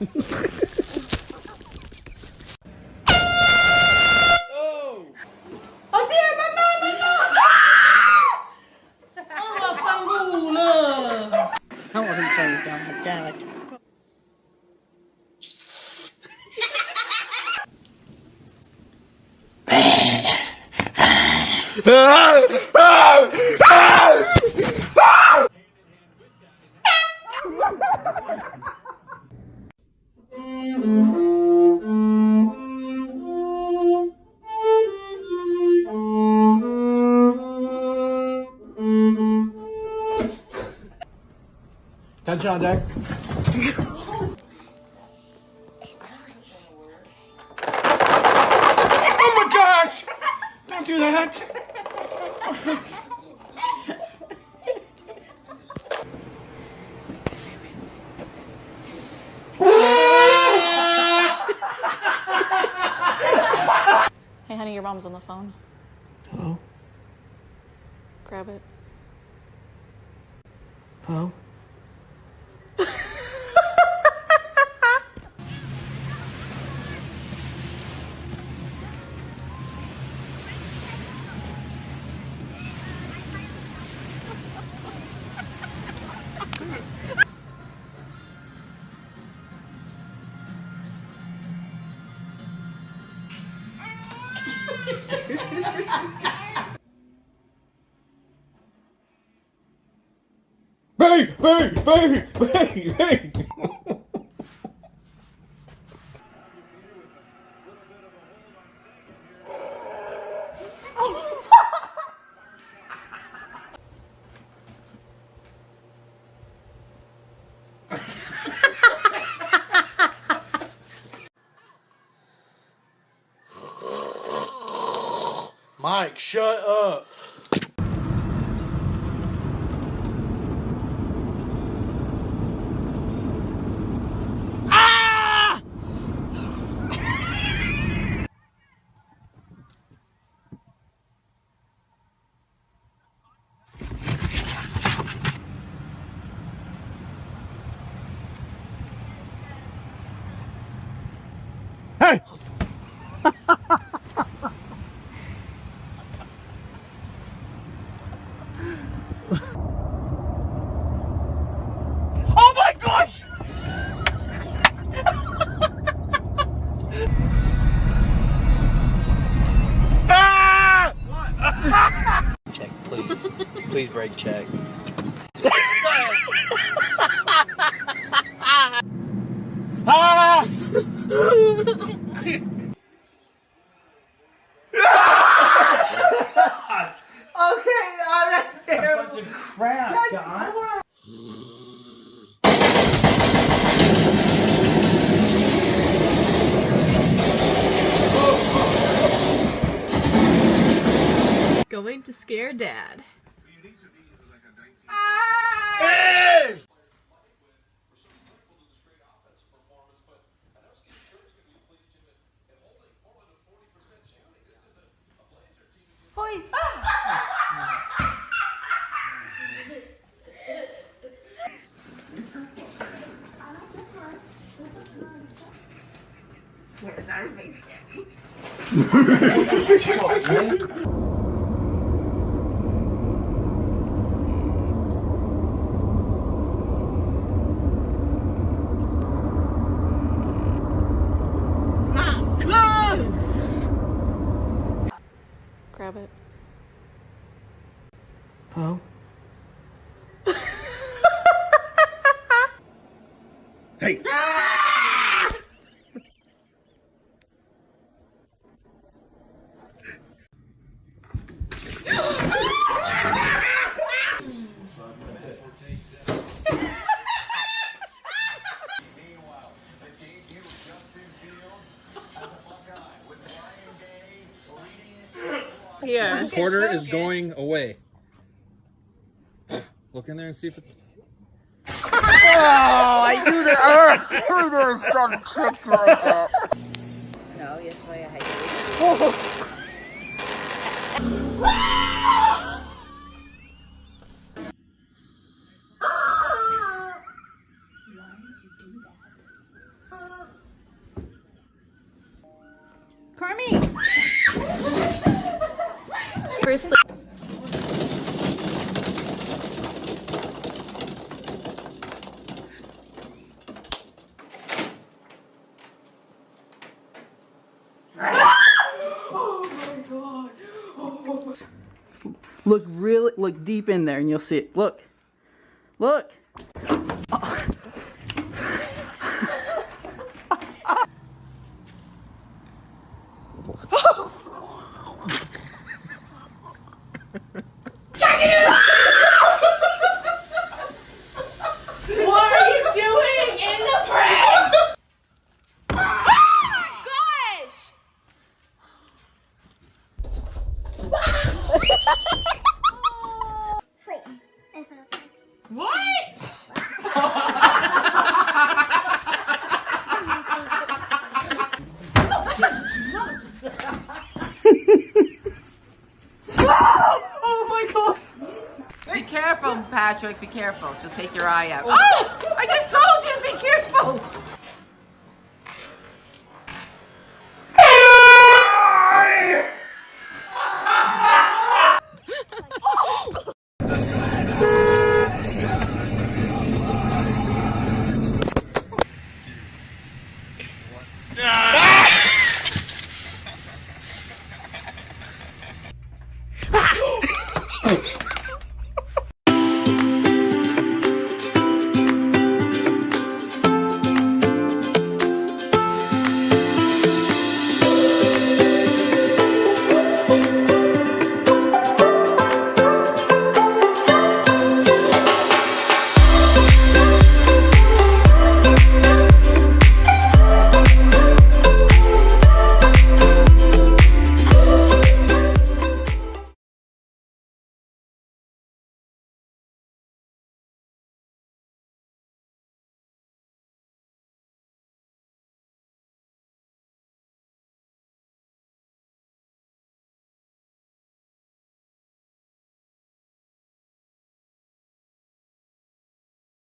Không có hình từ cho thật ra là Attention on deck. Oh my gosh! Don't do that! Hey honey, your mom's on the phone. Hello? Grab it. Hello? Bang! Bang! Bang! Bang! Bang! Mike, shut up. Hey! Oh my gosh! Ah! Check, please. Please break check. Ah! Okay, oh, that's terrible. Bunch of crap, guys. Going to scare Dad. Hey! Where's our baby? Grab it. Hello? Hey! Yeah. Quarter is going away. Look in there and see if it's... Oh, I knew there was some trick like that. No, yes, way I hate it. first place. Look deep in there and you'll see it. Look. Look. What are you doing in the fridge? Be careful, Patrick. Be careful. She'll take your eye out. Oh! I just told you, be careful.